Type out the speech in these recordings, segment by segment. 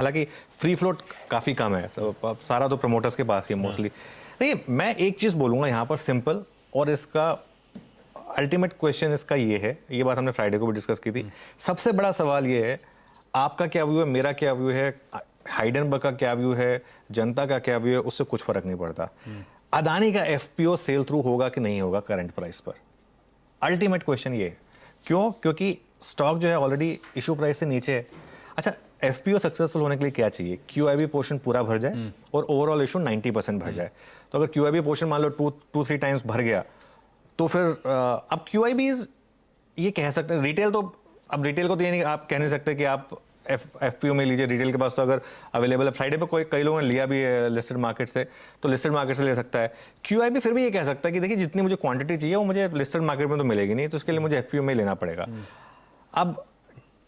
हालांकि free float काफ़ी कम है, सारा तो प्रमोटर्स के पास ही है मोस्टली। नहीं, मैं एक चीज़ बोलूँगा यहाँ पर सिंपल, और इसका अल्टीमेट क्वेश्चन इसका ये है, ये बात हमने फ्राइडे को भी डिस्कस की थी। सबसे बड़ा सवाल ये है, आपका क्या व्यू है, मेरा क्या व्यू है, हाइडेनबर्ग का क्या व्यू है, जनता का क्या व्यू है, उससे कुछ फर्क नहीं पड़ता। अदानी का एफपीओ सेल थ्रू होगा कि नहीं होगा करंट प्राइस पर, अल्टीमेट क्वेश्चन ये है। क्यों? क्योंकि स्टॉक जो है ऑलरेडी इशू प्राइस से नीचे है। अच्छा, एफपीओ सक्सेसफुल होने के लिए क्या चाहिए? क्यूआईबी पोर्शन पूरा भर जाए और ओवरऑल इशू 90% भर जाए। तो अगर क्यूआईबी पोर्शन मान लो 2-3 टाइम्स भर गया, तो फिर अब क्यूआईबीज ये कह सकते हैं, रिटेल तो, अब रिटेल को तो ये नहीं, आप कह नहीं सकते कि आप एफपीओ में लीजिए, रिटेल के पास तो अगर अवेलेबल है। फ्राइडे पे कई लोगों ने लिया भी है लिस्टेड मार्केट से, तो लिस्टेड मार्केट से ले सकता है। क्यूआईबी फिर भी ये कह सकता है कि देखिए जितनी मुझे क्वांटिटी चाहिए वो मुझे लिस्टेड मार्केट में तो मिलेगी नहीं, तो उसके लिए मुझे एफपीओ में लेना पड़ेगा। अब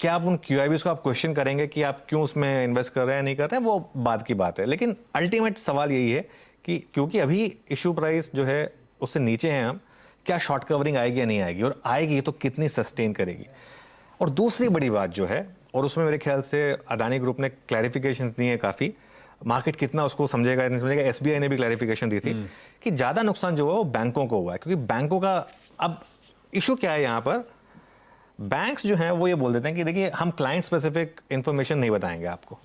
क्या आप उन क्यूआईबीज को आप क्वेश्चन करेंगे कि आप क्यों उसमें इन्वेस्ट कर रहे हैं, नहीं कर रहे हैं, वो बात की बात है। लेकिन अल्टीमेट सवाल यही है कि क्योंकि अभी इशू प्राइस जो है उससे नीचे हैं हम, क्या शॉर्ट कवरिंग आएगी या नहीं आएगी, और आएगी तो कितनी सस्टेन करेगी। और दूसरी बड़ी बात जो है, और उसमें मेरे ख्याल से अदानी ग्रुप ने क्लैरिफिकेशंस दी हैं काफ़ी, मार्केट कितना उसको समझेगा नहीं समझेगा। एसबीआई ने भी क्लैरिफिकेशन दी थी कि ज़्यादा नुकसान जो है वो बैंकों को हुआ है, क्योंकि बैंकों का अब इशू क्या है यहाँ पर, बैंक्स जो हैं वो ये बोल देते हैं कि देखिए हम क्लाइंट स्पेसिफिक इन्फॉर्मेशन नहीं बताएंगे आपको।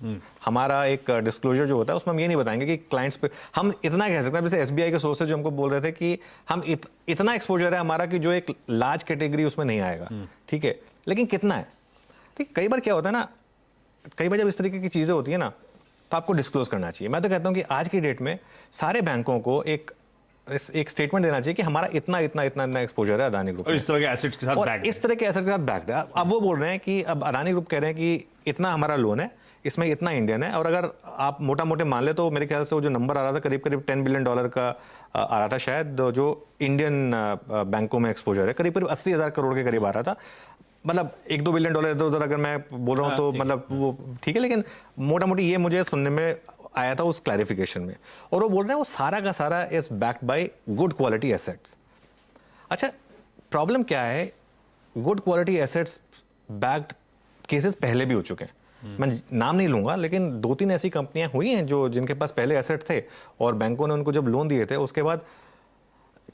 हमारा एक डिस्क्लोजर जो होता है उसमें हम ये नहीं बताएंगे कि क्लाइंट्स पे, हम इतना कह सकते हैं, जैसे एसबीआई के सोर्सेज जो हमको बोल रहे थे कि हम इतना एक्सपोजर है हमारा कि जो एक लार्ज कैटेगरी उसमें नहीं आएगा। ठीक है, लेकिन कितना है? ठीक, कई बार क्या होता है ना, कई बार जब इस तरीके की चीज़ें होती है ना, तो आपको डिस्क्लोज करना चाहिए। मैं तो कहता हूँ कि आज की डेट में सारे बैंकों को एक स्टेटमेंट देना चाहिए कि हमारा इतना इतना इतना इतना एक्सपोजर है अदानी ग्रुप, और इस तरह के एसेट्स के साथ बैक्ड है। इस तरह के एसेट के साथ बैक्ड है। अब वो बोल रहे हैं कि अब अदानी ग्रुप कह रहे हैं कि इतना हमारा लोन है, इसमें इतना इंडियन है, और अगर आप मोटा मोटे मान ले तो मेरे ख्याल से वो जो नंबर आ रहा था करीब करीब $10 बिलियन का आ रहा था शायद, जो इंडियन बैंकों में एक्सपोजर है करीब करीब 80,000 करोड़ के करीब आ रहा था। मतलब $1-2 बिलियन इधर उधर अगर मैं बोल रहा हूँ तो मतलब वो ठीक है, लेकिन मोटा मोटी ये मुझे सुनने में आया था उस क्लैरिफिकेशन में। और वो बोल रहे हैं वो सारा का सारा is backed by good quality assets. अच्छा, प्रॉब्लम क्या है, good quality assets backed cases पहले भी हो चुके हैं। मैं नाम नहीं लूंगा, लेकिन 2-3 ऐसी कंपनियां हुई हैं जो जिनके पास पहले एसेट थे और बैंकों ने उनको जब लोन दिए थे उसके बाद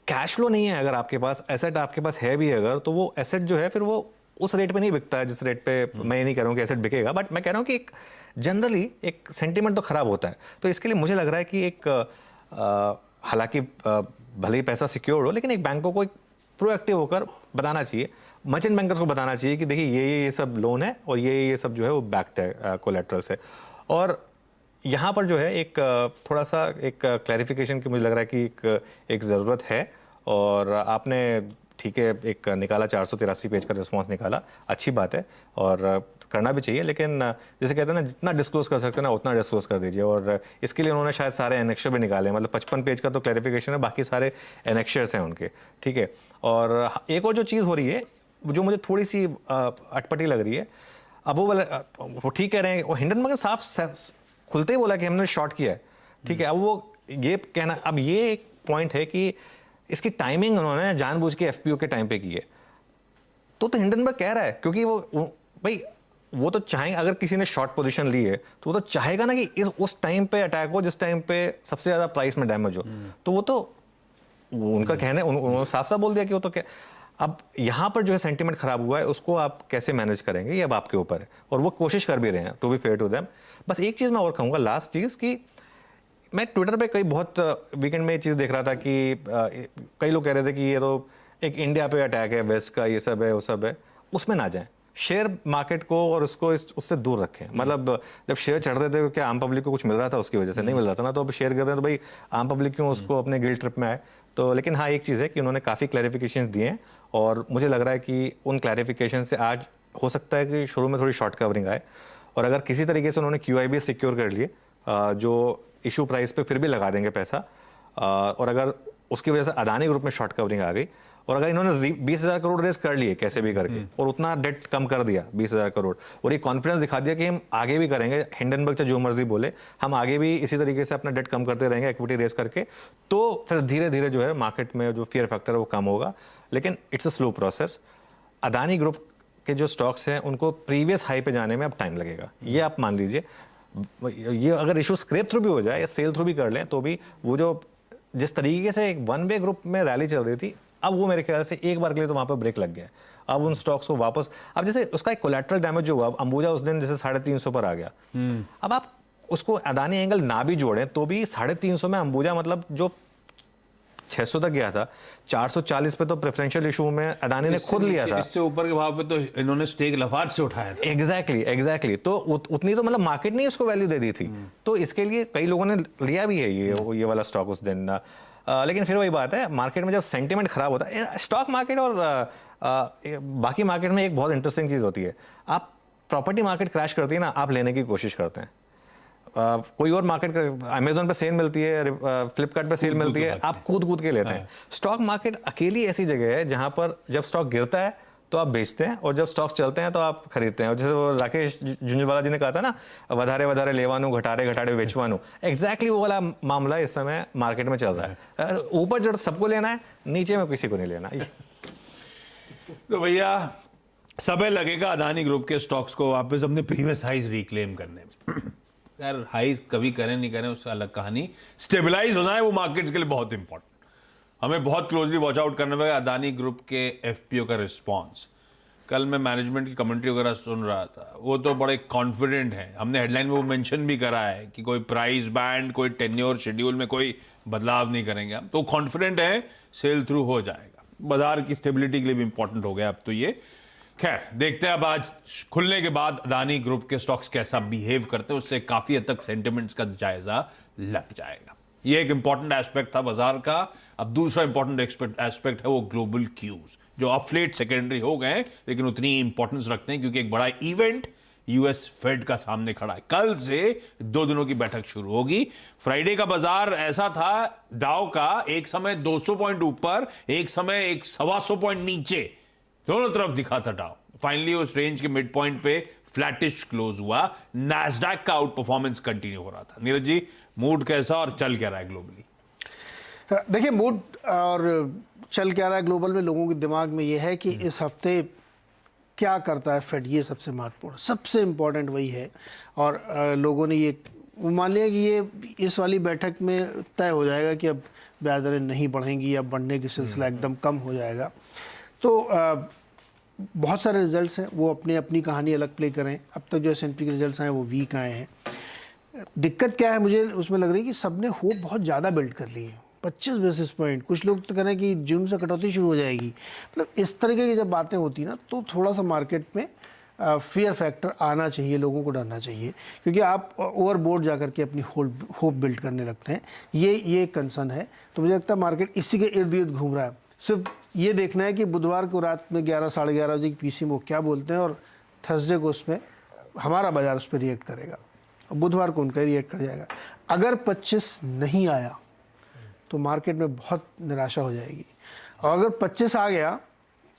कैश फ्लो नहीं है। अगर आपके पास एसेट आपके पास है भी अगर, तो वो एसेट जो है फिर वो उस रेट पे नहीं बिकता है जिस रेट पे, मैं ये नहीं कह रहा हूँ कि एसेट बिकेगा, बट मैं कह रहा हूँ कि एक जनरली एक सेंटीमेंट तो खराब होता है। तो इसके लिए मुझे लग रहा है कि एक हालांकि भले ही पैसा सिक्योर हो, लेकिन एक बैंकों को एक प्रोएक्टिव होकर बताना चाहिए, मर्चेंट बैंकर्स को बताना चाहिए कि देखिए ये सब लोन है और ये सब जो है वो बैक्ड है कोलैटरल से। और यहाँ पर जो है एक थोड़ा सा एक क्लैरिफिकेशन की मुझे लग रहा है कि एक ज़रूरत है। और आपने ठीक है एक निकाला 483 पेज का रिस्पॉन्स निकाला, अच्छी बात है और करना भी चाहिए, लेकिन जैसे कहते हैं ना, जितना डिस्क्लोज कर सकते हैं ना उतना डिस्क्लोज कर दीजिए। और इसके लिए उन्होंने शायद सारे एनेक्शर भी निकाले, मतलब 55 पेज का तो क्लैरिफिकेशन है, बाकी सारे एनेक्शर्स हैं उनके। ठीक है, और एक और जो चीज़ हो रही है जो मुझे थोड़ी सी अटपटी लग रही है, अब वो ठीक कह रहे हैं, वो हिंडनबर्ग साफ खुलते ही बोला कि हमने शॉर्ट किया है। ठीक है, अब वो ये कहना, अब ये एक पॉइंट है कि इसकी टाइमिंग उन्होंने जानबूझ के एफपीओ के टाइम पे की है। तो हिंडनबर्ग कह रहा है, क्योंकि वो भाई वो तो चाहेंगे, अगर किसी ने शॉर्ट पोजीशन ली है तो वो तो चाहेगा ना कि उस टाइम पे अटैक हो जिस टाइम पे सबसे ज़्यादा प्राइस में डैमेज हो। तो वो तो उनका कहना है, उन्होंने साफ साफ बोल दिया कि वो तो क्या। अब यहाँ पर जो है सेंटीमेंट खराब हुआ है, उसको आप कैसे मैनेज करेंगे ये अब आपके ऊपर है, और वो कोशिश कर भी रहे हैं, to be fair to them. बस एक चीज़ मैं और कहूँगा, लास्ट चीज़, कि मैं ट्विटर पे बहुत वीकेंड में ये चीज़ देख रहा था कि कई लोग कह रहे थे कि ये तो एक इंडिया पे अटैक है, वेस्ट का ये सब है वो सब है। उसमें ना जाएं, शेयर मार्केट को और उसको उससे दूर रखें। मतलब जब शेयर चढ़ रहे थे तो क्या आम पब्लिक को कुछ मिल रहा था उसकी वजह से? नहीं मिल रहा था ना। तो अब शेयर गिर रहे हैं तो भाई आम पब्लिक क्यों उसको अपने गिल्ट ट्रिप में आए। तो लेकिन हाँ, एक चीज़ है कि उन्होंने काफ़ी क्लैरिफिकेशन दिए हैं, और मुझे लग रहा है कि उन क्लैरिफिकेशन से आज हो सकता है कि शुरू में थोड़ी शॉर्ट कवरिंग आए, और अगर किसी तरीके से उन्होंने QIB सिक्योर कर लिए जो इशू प्राइस पे फिर भी लगा देंगे पैसा, और अगर उसकी वजह से अदानी ग्रुप में शॉर्ट कवरिंग आ गई, और अगर इन्होंने 20,000 करोड़ रेस कर लिए कैसे भी करके और उतना डेट कम कर दिया 20,000 करोड़, और ये कॉन्फिडेंस दिखा दिया कि हम आगे भी करेंगे, हिंडनबर्ग चाहे जो मर्जी बोले, हम आगे भी इसी तरीके से अपना डेट कम करते रहेंगे इक्विटी रेस करके, तो फिर धीरे धीरे जो है मार्केट में जो फियर फैक्टर है वो कम होगा। लेकिन it's a slow process. Adani group के जो स्टॉक्स हैं उनको प्रीवियस हाई पे जाने में अब टाइम लगेगा, ये आप मान लीजिए। ये अगर इशू स्क्रैप थ्रू भी हो जाए या सेल थ्रू भी कर लें तो भी वो जो जिस तरीके से एक वन वे ग्रुप में रैली चल रही थी, अब वो मेरे ख्याल से एक बार के लिए तो वहाँ पर ब्रेक लग गया। अब उन स्टॉक्स को वापस, अब जैसे उसका एक कोलैटरल डैमेज जो हुआ, अंबुजा उस दिन जैसे 350 पर आ गया, अब आप उसको अदानी एंगल ना भी जोड़ें तो भी 350 में अंबुजा मतलब जो 600 तक गया था, 440 पे तो प्रेफरेंशियल इशू में अदानी ने खुद लिया था। इससे ऊपर के भाव पे तो इन्होंने स्टेक लफाट से उठाया था। एग्जैक्टली तो उतनी तो मतलब मार्केट ने उसको वैल्यू दे दी थी, तो इसके लिए कई लोगों ने लिया भी है ये वाला स्टॉक उस दिन। लेकिन फिर वही बात है, मार्केट में जब सेंटिमेंट खराब होता है, स्टॉक मार्केट और बाकी मार्केट में एक बहुत इंटरेस्टिंग चीज़ होती है, आप प्रॉपर्टी मार्केट क्रैश करती है ना, आप लेने की कोशिश करते हैं। कोई और मार्केट, अमेजोन पे सेल मिलती है, फ्लिपकार्ट पे सेल मिलती है, आप कूद के लेते हैं। स्टॉक मार्केट अकेली ऐसी जगह है जहां पर जब स्टॉक गिरता है तो आप बेचते हैं और जब स्टॉक्स चलते हैं तो आप खरीदते हैं। और जैसे वो राकेश झुंझुनवाला जी ने कहा था ना, वधारे लेवानू घटाड़े बेचवानू, एग्जैक्टली वो वाला मामला इस समय मार्केट में चल रहा है। ऊपर जो सबको लेना है, नीचे में किसी को नहीं लेना। तो भैया समय लगेगा अदानी ग्रुप के स्टॉक्स को वापस अपने प्रीवियस हाइज रिक्लेम करने में। यार हाइज कभी करें नहीं करें उससे अलग कहानी, स्टेबलाइज हो जाए वो मार्केट्स के लिए बहुत इंपॉर्टेंट। हमें बहुत क्लोजली वॉच आउट करना पड़ेगा अदानी ग्रुप के एफपीओ का रिस्पॉन्स। कल मैं मैनेजमेंट की कमेंट्री वगैरह सुन रहा था, वो तो बड़े कॉन्फिडेंट हैं। हमने हेडलाइन में वो मेंशन भी करा है कि कोई प्राइस बैंड, कोई टेन्योर शेड्यूल में कोई बदलाव नहीं करेंगे हम, तो कॉन्फिडेंट है सेल थ्रू हो जाएगा। बाजार की स्टेबिलिटी के लिए भी इंपॉर्टेंट हो गया अब तो ये। खैर देखते हैं अब आज खुलने के बाद अदानी ग्रुप के स्टॉक्स कैसा बिहेव करते हैं, उससे काफी हद तक सेंटिमेंट्स का जायजा लग जाएगा। ये एक इंपॉर्टेंट एस्पेक्ट था बाजार का। अब दूसरा इंपॉर्टेंट एस्पेक्ट है वो ग्लोबल क्यूज, जो अपफ्लेट सेकेंडरी हो गए लेकिन उतनी इंपॉर्टेंस रखते हैं क्योंकि एक बड़ा इवेंट यूएस फेड का सामने खड़ा है। कल से 2 दिनों की बैठक शुरू होगी। फ्राइडे का बाजार ऐसा था, डाउ का एक समय 200 पॉइंट ऊपर, एक समय 125 पॉइंट नीचे, दोनों तरफ दिखा था डाउ। फाइनली उस रेंज के मिड पॉइंट पे फ्लैटिश क्लोज हुआ। नैस्डैक का आउट परफॉर्मेंस कंटिन्यू हो रहा था। नीरज जी, मूड कैसा और चल क्या रहा है ग्लोबली? देखिए, मूड और चल क्या रहा है ग्लोबल में, लोगों के दिमाग में यह है कि इस हफ्ते क्या करता है फेड, ये सबसे महत्वपूर्ण, सबसे इम्पोर्टेंट वही है। और लोगों ने ये मान लिया कि ये इस वाली बैठक में तय हो जाएगा कि अब ब्याज दरें नहीं बढ़ेंगी या बढ़ने की सिलसिला एकदम कम हो जाएगा। तो बहुत सारे रिजल्ट्स हैं, वो अपनी अपनी कहानी अलग प्ले करें। अब तक जो S&P के रिजल्ट्स आए वो वीक आए हैं। दिक्कत क्या है मुझे उसमें लग रही है कि सबने होप बहुत ज़्यादा बिल्ड कर ली है। 25 बेसिस पॉइंट, कुछ लोग तो कह रहे हैं कि जून से कटौती शुरू हो जाएगी। मतलब इस तरीके की जब बातें होती ना, तो थोड़ा सा मार्केट में फियर फैक्टर आना चाहिए, लोगों को डरना चाहिए, क्योंकि आप ओवरबोर्ड जा करके अपनी होप बिल्ड करने लगते हैं। ये एक कंसर्न है। तो मुझे लगता है मार्केट इसी के इर्द गिर्द घूम रहा है। सिर्फ ये देखना है कि बुधवार को रात में 11 साढ़े 11 बजे की पीसी में वो क्या बोलते हैं, और थर्सडे को उसमें हमारा बाजार उस पर रिएक्ट करेगा, और बुधवार को उनका रिएक्ट कर जाएगा। अगर 25 नहीं आया तो मार्केट में बहुत निराशा हो जाएगी, और अगर 25 आ गया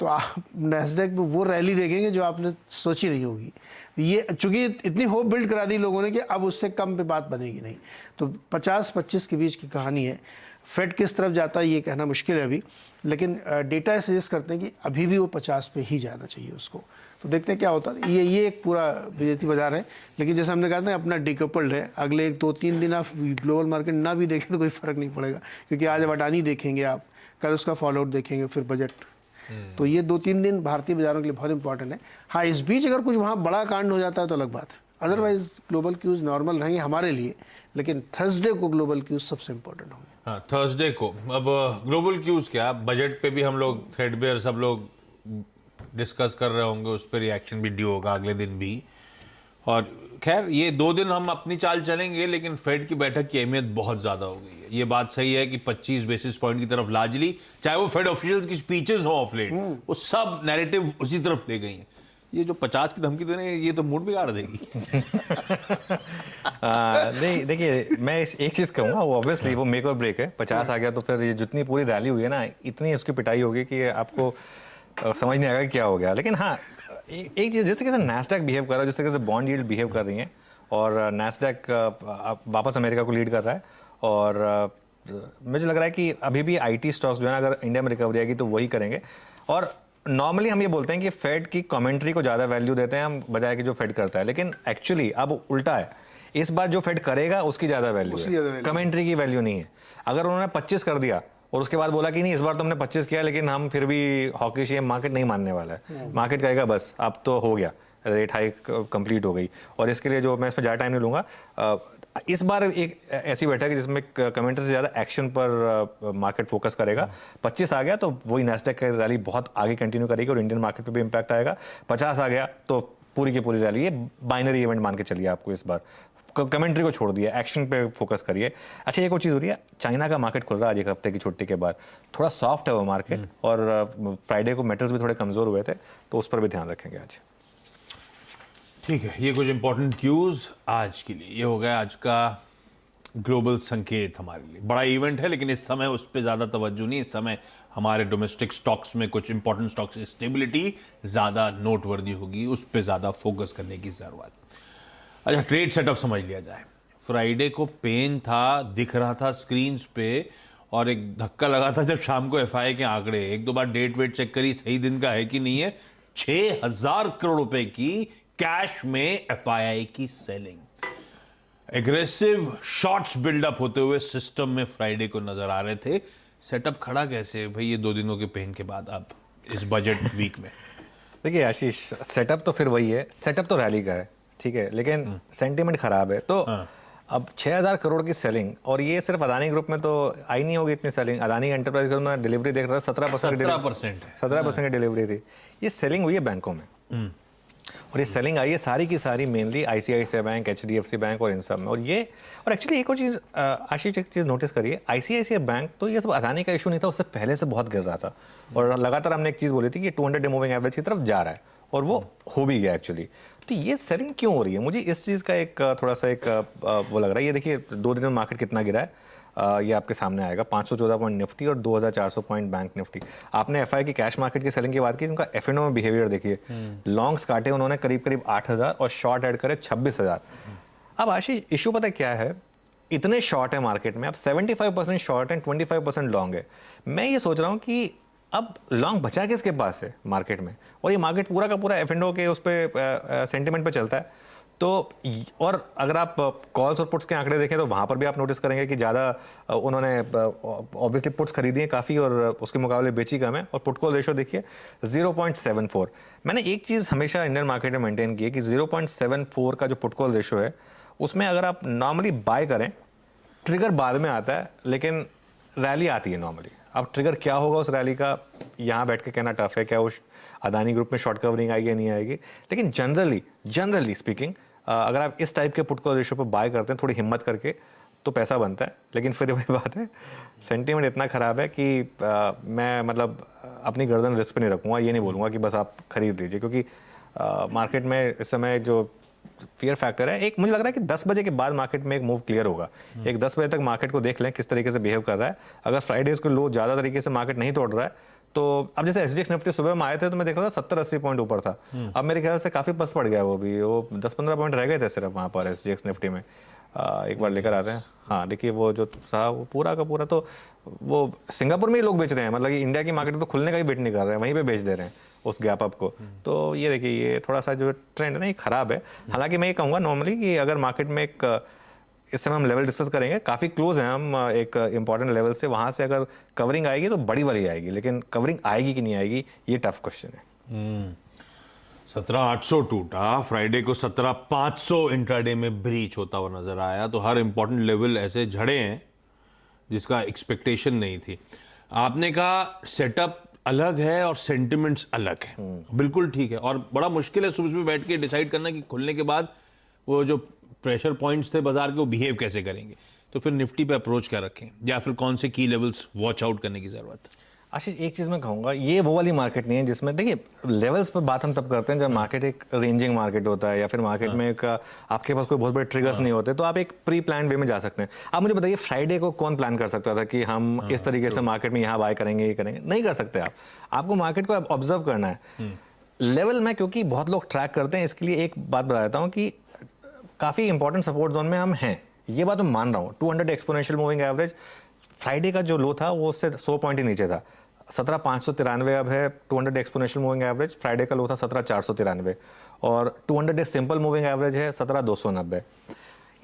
तो आप नैस्डैक में वो रैली देखेंगे जो आपने सोची नहीं होगी। ये चूंकि इतनी होप बिल्ड करा दी लोगों ने कि अब उससे कम पे बात बनेगी नहीं। तो 50-25 के बीच की कहानी है। फेड किस तरफ जाता है ये कहना मुश्किल है अभी, लेकिन डेटा सजेस्ट करते हैं कि अभी भी वो 50 पे ही जाना चाहिए उसको। तो देखते हैं क्या होता है। ये एक पूरा विजेती बाजार है, लेकिन जैसे हमने कहा था अपना डिकपल्ड है। अगले 2-3 दिन आप ग्लोबल मार्केट ना भी देखें तो कोई फ़र्क नहीं पड़ेगा, क्योंकि आज अडानी देखेंगे आप, कल उसका फॉलोआउट देखेंगे, फिर बजट। तो ये 2-3 दिन भारतीय बाजारों के लिए बहुत इंपॉर्टेंट है। हाँ, इस बीच अगर कुछ वहाँ बड़ा कांड हो जाता है तो अलग बात है, अदरवाइज ग्लोबल क्यूज नॉर्मल रहेंगे हमारे लिए। लेकिन थर्सडे को ग्लोबल क्यूज सबसे इंपॉर्टेंट होंगे। हाँ, थर्सडे को। अब ग्लोबल क्यूज क्या, बजट पे भी हम लोग थ्रेडबेयर सब लोग डिस्कस कर रहे होंगे, उस पर रिएक्शन भी ड्यू होगा अगले दिन भी। और खैर ये 2 दिन हम अपनी चाल चलेंगे, लेकिन फेड की बैठक की अहमियत बहुत ज़्यादा हो गई है। ये बात सही है कि 25 बेसिस पॉइंट की तरफ लार्जली, चाहे वो फेड ऑफिशियल्स की स्पीचेस हो ऑफ लेट, वो सब नैरेटिव उसी तरफ ले गई हैं। ये जो 50 की धमकी दे रहे हैं, ये तो मूड बिगाड़ देगी। नहीं, देखिए मैं एक चीज़ कहूँगा, वो ऑब्वियसली वो मेक और ब्रेक है। 50 आ गया तो फिर ये जितनी पूरी रैली हुई है ना, इतनी उसकी पिटाई होगी कि आपको समझ नहीं आएगा कि क्या हो गया। लेकिन हाँ, एक चीज़, जिस तरीके से नैस्डैक बिहेव कर रहा है, जिस तरीके से बॉन्ड यील्ड बिहेव कर रही हैं, और नैस्डैक वापस अमेरिका को लीड कर रहा है, और मुझे लग रहा है कि अभी भी IT स्टॉक्स जो है ना, अगर इंडिया में रिकवरी आएगी तो वही करेंगे। और नॉर्मली हम ये बोलते हैं कि फेड की कमेंट्री को ज़्यादा वैल्यू देते हैं हम, बजाय कि जो फेड करता है, लेकिन एक्चुअली अब उल्टा है। इस बार जो फेड करेगा उसकी ज़्यादा वैल्यू उसकी ज़्यादा है, value। कमेंट्री की वैल्यू नहीं है। अगर उन्होंने 25 कर दिया और उसके बाद बोला कि नहीं इस बार तो हमने 25 किया लेकिन हम फिर भी हॉकिश ये मार्केट नहीं मानने वाला है, मार्केट कहेगा बस अब तो हो गया, रेट हाइक कंप्लीट हो गई। और इसके लिए जो मैं इसमें ज़्यादा टाइम नहीं लूँगा, इस बार एक ऐसी बैठक है जिसमें कमेंटर से ज़्यादा एक्शन पर मार्केट फोकस करेगा। 25 आ गया तो वही नैस्डैक की रैली बहुत आगे कंटिन्यू करेगी और इंडियन मार्केट पे भी इम्पैक्ट आएगा। 50 आ गया तो पूरी की पूरी रैली, ये बाइनरी इवेंट मान के चलिए आपको। इस बार कमेंट्री को छोड़ दिया, एक्शन पे फोकस करिए। अच्छा एक और चीज़ हो रही है, चाइना का मार्केट खुल रहा है आज एक हफ्ते की छुट्टी के बाद, थोड़ा सॉफ्ट है वो मार्केट और फ्राइडे को मेटल्स भी थोड़े कमज़ोर हुए थे, तो उस पर भी ध्यान रखेंगे आज। ठीक है, ये कुछ इंपॉर्टेंट क्यूज आज के लिए। ये हो गया आज का ग्लोबल संकेत हमारे लिए। बड़ा इवेंट है लेकिन इस समय उस पर ज़्यादा तवज्जो नहीं। इस समय हमारे डोमेस्टिक स्टॉक्स में कुछ इंपॉर्टेंट स्टॉक्स स्टेबिलिटी ज़्यादा नोटवर्दी होगी, उस पर ज़्यादा फोकस करने की ज़रूरत। अच्छा, ट्रेड सेटअप समझ लिया जाए। फ्राइडे को पेन था, दिख रहा था स्क्रीन्स पे, और एक धक्का लगा था जब शाम को एफआई के आंकड़े, एक दो बार डेट वेट चेक करी सही दिन का है कि नहीं है। 6,000 करोड़ रुपए की कैश में एफआईआई की सेलिंग, एग्रेसिव शॉर्ट्स बिल्डअप होते हुए सिस्टम में फ्राइडे को नजर आ रहे थे। सेटअप खड़ा कैसे भाई ये 2 दिनों के पेन के बाद अब इस बजट वीक में? देखिए आशीष, सेटअप तो फिर वही है, सेटअप तो रैली का है, ठीक है, लेकिन सेंटीमेंट खराब है। तो अब 6,000 करोड़ की सेलिंग, और ये सिर्फ अदानी ग्रुप में तो आई नहीं होगी इतनी सेलिंग। अदानी एंटरप्राइज ग्रुप में डिलीवरी देख रहा था 17% 17% की डिलीवरी थी। ये सेलिंग हुई है बैंकों में, और ये सेलिंग आई है सारी की सारी mainly ICICI bank, HDFC bank और इन सब में। और एक्चुअली एक और चीज़ आशीष, एक चीज़ नोटिस करिए, आईसीआईसीआई बैंक तो ये सब अदानी का इशू नहीं था, उससे पहले से बहुत गिर रहा था, और लगातार हमने एक चीज़ बोली थी कि 200 डे मूविंग एवरेज की तरफ जा रहा है, और वो हो भी गया एक्चुअली। तो ये सेलिंग क्यों हो रही है, मुझे इस चीज़ का एक थोड़ा सा एक वो लग रहा है। ये देखिए 2 दिन में मार्केट कितना गिरा है, ये आपके सामने आएगा। 514 पॉइंट निफ्टी और 2,400 पॉइंट बैंक निफ्टी। आपने एफआई की कैश मार्केट की सेलिंग की बात की, उनका एफएनओ में बिहेवियर देखिए। लॉन्ग्स काटे उन्होंने करीब करीब 8,000 और शॉर्ट ऐड करे 26,000। अब आशीष इशू पता है क्या है, इतने शॉर्ट है मार्केट में, अब 75% शॉर्ट है, 25% लॉन्ग है। मैं ये सोच रहा हूँ कि अब लॉन्ग बचा किसके पास है मार्केट में, और ये मार्केट पूरा का पूरा एफएनओ के उस पर सेंटिमेंट पे चलता है। तो और अगर आप कॉल्स और पुट्स के आंकड़े देखें तो वहाँ पर भी आप नोटिस करेंगे कि ज़्यादा उन्होंने ऑब्वियसली पुट्स खरीदी हैं काफ़ी, और उसके मुकाबले बेची कम है। और पुट कॉल रेशो देखिए 0.74। मैंने एक चीज़ हमेशा इंडियन मार्केट में मेंटेन की है कि 0.74 का जो पुट कॉल रेशो है, उसमें अगर आप नॉर्मली बाय करें, ट्रिगर बाद में आता है लेकिन रैली आती है नॉर्मली। अब ट्रिगर क्या होगा उस रैली का, यहाँ बैठ के कहना टफ है। क्या उस अदानी ग्रुप में शॉर्ट कवरिंग आएगी या नहीं आएगी, लेकिन जनरली स्पीकिंग अगर आप इस टाइप के पुट कॉल रेशो पर बाय करते हैं थोड़ी हिम्मत करके, तो पैसा बनता है। लेकिन फिर वही बात है, सेंटीमेंट इतना ख़राब है कि मैं मतलब अपनी गर्दन रिस्क पे नहीं रखूँगा। ये नहीं बोलूँगा कि बस आप खरीद लीजिए, क्योंकि मार्केट में इस समय जो फियर फैक्टर है, एक मुझे लग रहा है कि 10 बजे के बाद मार्केट में एक मूव क्लियर होगा। एक 10 बजे तक मार्केट को देख लें किस तरीके से बिहेव कर रहा है। अगर फ्राइडेज को लो ज़्यादा तरीके से मार्केट नहीं तोड़ रहा है, तो अब जैसे एसजीएक्स निफ्टी सुबह में आए थे तो मैं देख रहा था 70-80 पॉइंट ऊपर था। अब मेरे ख्याल से काफ़ी पस पड़ गया, वो भी वो 10-15 पॉइंट रह गए थे सिर्फ वहाँ पर एसजीएक्स निफ्टी में। एक बार लेकर आते हैं। हाँ देखिए वो जो था वो पूरा का पूरा, तो वो सिंगापुर में ही लोग बेच रहे हैं, मतलब कि इंडिया की मार्केट तो खुलने का ही वेट नहीं कर रहे हैं, वहीं पे बेच दे रहे हैं उस गैप अप को। तो ये देखिए ये थोड़ा सा जो ट्रेंड है ना ये ख़राब है। हालांकि मैं ये कहूँगा नॉर्मली कि अगर मार्केट में एक इस समय हम लेवल डिस्कस करेंगे, काफ़ी क्लोज हैं हम एक इंपॉर्टेंट लेवल से, वहाँ से अगर कवरिंग आएगी तो बड़ी वाली आएगी, लेकिन कवरिंग आएगी कि नहीं आएगी ये टफ क्वेश्चन है। 17,800 टूटा, फ्राइडे को 17,500 इंट्राडे में ब्रीच होता हुआ नजर आया। तो हर इंपॉर्टेंट लेवल ऐसे झड़े हैं जिसका एक्सपेक्टेशन नहीं थी। आपने कहा सेटअप अलग है और सेंटिमेंट्स अलग है, बिल्कुल ठीक है। और बड़ा मुश्किल है सुबह सुबह बैठ के डिसाइड करना कि खुलने के बाद वो जो प्रेशर पॉइंट्स थे बाजार के वो बिहेव कैसे करेंगे। तो फिर निफ्टी पे अप्रोच क्या रखें, या फिर कौन से की लेवल्स वॉच आउट करने की जरूरत है? आशीष एक चीज़ मैं कहूँगा, ये वो वाली मार्केट नहीं है जिसमें देखिए लेवल्स पर बात हम तब करते हैं जब मार्केट एक रेंजिंग मार्केट होता है, या फिर मार्केट में एक आपके पास कोई बहुत बड़े ट्रिगर्स नहीं होते, तो आप एक प्री प्लान वे में जा सकते हैं। आप मुझे बताइए फ्राइडे को कौन प्लान कर सकता था कि हम इस तरीके से मार्केट में यहाँ बाय करेंगे, ये करेंगे? नहीं कर सकते आप। आपको मार्केट को ऑब्जर्व करना है लेवल में, क्योंकि बहुत लोग ट्रैक करते हैं। इसके लिए एक बात बता देता हूँ कि काफ़ी इंपॉर्टेंट सपोर्ट जोन में हम हैं, ये बात मैं मान रहा हूँ। 200 एक्सपोनेंशियल मूविंग एवरेज, फ्राइडे का जो लो था वो उससे 100 पॉइंट ही नीचे था। 17,593 अब है 200 एक्सपोनेंशियल मूविंग एवरेज। फ्राइडे का लो था 17,493, और 200 डे सिंपल मूविंग एवरेज है 17,290।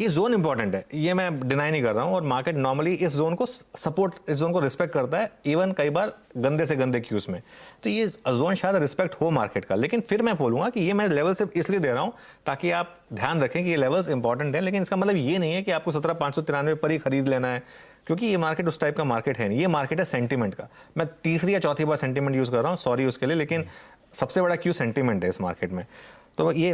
ये जोन इंपॉर्टेंट है, ये मैं डिनाई नहीं कर रहा हूँ, और मार्केट नॉर्मली इस जोन को सपोर्ट, इस जोन को रिस्पेक्ट करता है, इवन कई बार गंदे से गंदे क्यूज में। तो ये जोन शायद रिस्पेक्ट हो मार्केट का, लेकिन फिर मैं बोलूँगा कि ये मैं लेवल सिर्फ इसलिए दे रहा हूँ ताकि आप ध्यान रखें कि ये लेवल्स इंपॉर्टेंट हैं, लेकिन इसका मतलब ये नहीं है कि आपको 17,593 पर ही खरीद लेना है, क्योंकि ये मार्केट उस टाइप का मार्केट है नहीं। ये मार्केट है सेंटीमेंट का। मैं तीसरी या चौथी बार सेंटीमेंट यूज़ कर रहा हूँ, सॉरी उसके लिए, लेकिन सबसे बड़ा क्यू सेंटीमेंट है इस मार्केट में। तो ये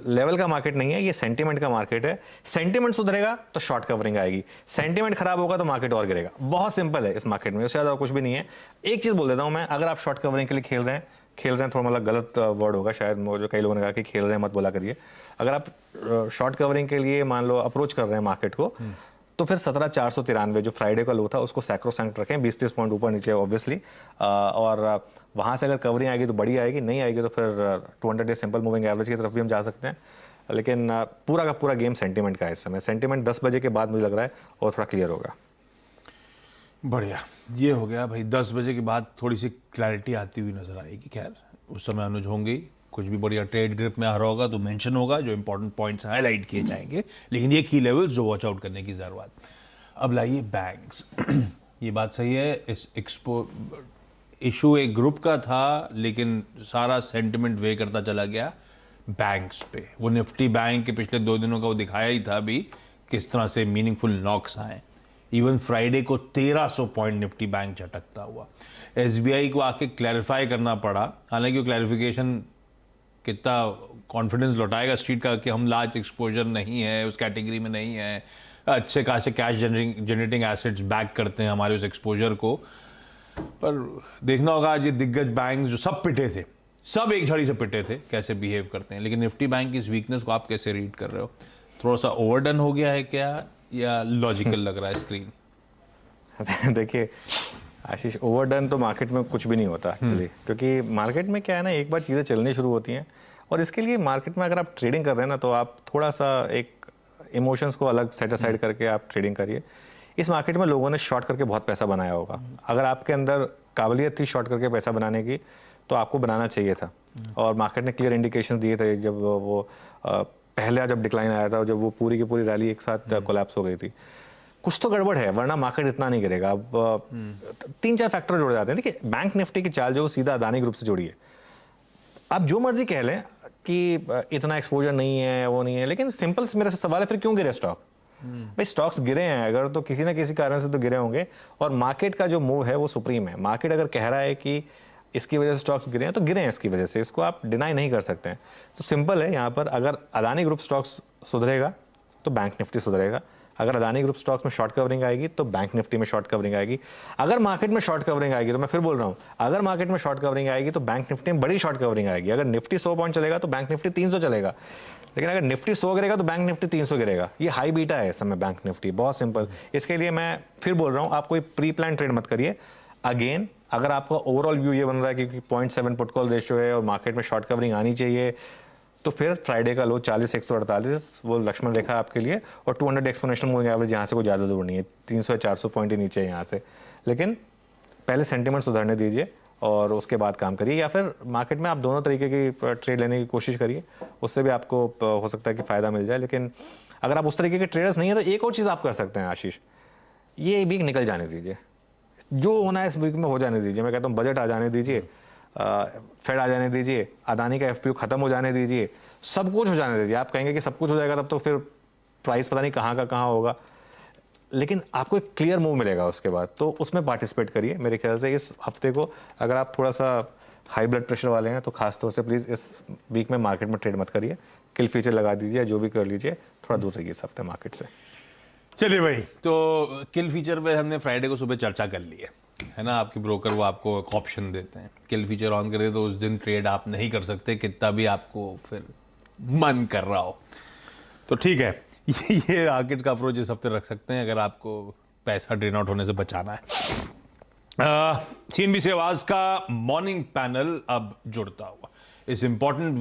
लेवल का मार्केट नहीं है, ये सेंटीमेंट का मार्केट है। सेंटीमेंट सुधरेगा तो शॉर्ट कवरिंग आएगी, सेंटीमेंट खराब होगा तो मार्केट और गिरेगा। बहुत सिंपल है इस मार्केट में, उससे ज़्यादा कुछ भी नहीं है। एक चीज़ बोल देता हूँ मैं, अगर आप शॉर्ट कवरिंग के लिए खेल रहे हैं थोड़ा मतलब गलत वर्ड होगा शायद, जो कई लोगों ने कहा कि खेल रहे हैं मत बोला करिए। अगर आप शॉर्ट कवरिंग के लिए मान लो अप्रोच कर रहे हैं मार्केट को, तो फिर 17,493 जो फ्राइडे का लो था उसको सैक्रोसैंक्ट रखें, 20-30 पॉइंट ऊपर नीचे ऑब्वियसली, और वहाँ से अगर कवरिंग आएगी तो बड़ी आएगी, नहीं आएगी तो फिर 200 डे सिंपल मूविंग एवरेज की तरफ भी हम जा सकते हैं। लेकिन पूरा का पूरा गेम सेंटीमेंट का है इस समय। सेंटीमेंट 10 बजे के बाद मुझे लग रहा है और थोड़ा क्लियर होगा। बढ़िया, ये हो गया भाई। 10 बजे के बाद थोड़ी सी क्लैरिटी आती हुई नजर आएगी। खैर उस समय अनुज होंगे, कुछ भी बढ़िया ट्रेड ग्रिप में आ रहा होगा तो मेंशन होगा, जो इंपॉर्टेंट पॉइंट्स हाईलाइट किए जाएंगे, लेकिन ये की लेवल्स जो वॉच आउट करने की जरूरत। अब लाइए बैंक्स। ये बात सही है, इस इशू एक ग्रुप का था, लेकिन सारा सेंटिमेंट वे करता चला गया बैंक्स पे। वो निफ्टी बैंक के पिछले 2 दिनों का वो दिखाया ही था भी किस तरह से मीनिंगफुल नॉक्स आए। इवन फ्राइडे को 1300 पॉइंट निफ्टी बैंक झटकता हुआ। एसबीआई को आके क्लैरिफाई करना पड़ा, हालांकि वो क्लैरिफिकेशन कितना कॉन्फिडेंस लौटाएगा स्ट्रीट का कि हम लार्ज एक्सपोजर नहीं है, उस कैटेगरी में नहीं है, अच्छे खासे कैश जनरेटिंग एसेट्स बैक करते हैं हमारे उस एक्सपोजर को। पर देखना होगा आज ये दिग्गज बैंक जो सब पिटे थे, सब एक झड़ी से पिटे थे, कैसे बिहेव करते हैं। लेकिन निफ्टी बैंक की इस वीकनेस को आप कैसे रीड कर रहे हो? थोड़ा सा ओवरडन हो गया है क्या, या लॉजिकल लग रहा है स्क्रीन? देखिए आशीष, ओवरडन तो मार्केट में कुछ भी नहीं होता एक्चुअली, क्योंकि मार्केट में क्या है ना, एक बार चीज़ें चलनी शुरू होती हैं, और इसके लिए मार्केट में अगर आप ट्रेडिंग कर रहे हैं ना, तो आप थोड़ा सा एक इमोशंस को अलग सेट असाइड करके आप ट्रेडिंग करिए। इस मार्केट में लोगों ने शॉर्ट करके बहुत पैसा बनाया होगा। अगर आपके अंदर काबिलियत थी शॉर्ट करके पैसा बनाने की, तो आपको बनाना चाहिए था, और मार्केट ने क्लियर इंडिकेशंस दिए थे जब वो पहला जब डिक्लाइन आया था, जब वो पूरी की पूरी रैली एक साथ कोलैप्स हो गई थी। कुछ तो गड़बड़ है, वरना मार्केट इतना नहीं गिरेगा। अब 3-4 फैक्टर जुड़ जाते हैं। देखिए बैंक निफ्टी की चाल जो सीधा अदानी ग्रुप से जुड़ी है। आप जो मर्जी कह लें कि इतना एक्सपोजर नहीं है, वो नहीं है, लेकिन सिंपल मेरा सवाल है फिर क्यों गिरे स्टॉक? भाई स्टॉक्स गिरे हैं अगर, तो किसी ना किसी कारण से तो गिरे होंगे, और मार्केट का जो मूव है वो सुप्रीम है। मार्केट अगर कह रहा है कि इसकी वजह से स्टॉक्स गिरे हैं तो गिरे हैं इसकी वजह से, इसको आप डिनाई नहीं कर सकते हैं। तो सिंपल है यहाँ पर, अगर अदानी ग्रुप स्टॉक्स सुधरेगा तो बैंक निफ्टी सुधरेगा। अगर अदानी ग्रुप स्टॉक्स में शॉर्ट कवरिंग आएगी तो बैंक निफ्टी में शॉर्ट कवरिंग आएगी। अगर मार्केट में शॉर्ट कवरिंग आएगी, तो मैं फिर बोल रहा हूँ, अगर मार्केट में शॉर्ट कवरिंग आएगी तो बैंक निफ्टी में बड़ी शॉर्ट कवरिंग आएगी। अगर निफ्टी 100 पॉइंट चलेगा तो बैंक निफ्टी 300 चलेगा, लेकिन अगर निफ्टी 100 गिरेगा तो बैंक निफ्टी 300 गिरेगा। ये हाई बीटा है इस समय बैंक निफ्टी, बहुत सिंपल। इसके लिए मैं फिर बोल रहा हूँ, आप कोई प्री प्लान ट्रेड मत करिए। अगेन अगर आपका ओवरऑल व्यू ये बन रहा है कि 0.7 पुट कॉल रेशियो है और मार्केट में शॉर्ट कवरिंग आनी चाहिए, तो फिर फ्राइडे का लो 40,148 वो लक्ष्मण रेखा आपके लिए, और 200 एक्सपोनेंशियल मूविंग एवरेज यहाँ से कोई ज़्यादा दूर नहीं है, 300 या 400 पॉइंट ही नीचे है यहाँ से। लेकिन पहले सेंटीमेंट सुधरने दीजिए और उसके बाद काम करिए, या फिर मार्केट में आप दोनों तरीके की ट्रेड लेने की कोशिश करिए, उससे भी आपको हो सकता है कि फ़ायदा मिल जाए। लेकिन अगर आप उस तरीके के ट्रेडर्स नहीं है तो एक और चीज़ आप कर सकते हैं आशीष, ये वीक निकल जाने दीजिए, जो होना है इस वीक में हो जाने दीजिए। मैं कहता हूँ बजट आ जाने दीजिए, फेड आ जाने दीजिए, अदानी का एफपीओ खत्म हो जाने दीजिए, सब कुछ हो जाने दीजिए। आप कहेंगे कि सब कुछ हो जाएगा तब तो फिर प्राइस पता नहीं कहाँ का कहाँ होगा, लेकिन आपको एक क्लियर मूव मिलेगा उसके बाद, तो उसमें पार्टिसिपेट करिए। मेरे ख्याल से इस हफ्ते को अगर आप थोड़ा सा हाई ब्लड प्रेशर वाले हैं तो खासतौर से प्लीज़ इस वीक में मार्केट में ट्रेड मत करिए, किल फीचर लगा दीजिए, जो भी कर लीजिए, थोड़ा दूर रहिए इस हफ्ते मार्केट से। चलिए भाई, तो किल फीचर पे हमने फ्राइडे को सुबह चर्चा कर ली है ना। आपके ब्रोकर वो आपको एक ऑप्शन देते हैं, किल फीचर ऑन कर दे तो उस दिन ट्रेड आप नहीं कर सकते, कितना भी आपको फिर मन कर रहा हो। तो ठीक है, ये मार्केट का अप्रोच इस हफ्ते रख सकते हैं अगर आपको पैसा ड्रेन आउट होने से बचाना है। CNBC आवाज का मॉर्निंग पैनल अब जुड़ता हुआ इस इंपॉर्टेंट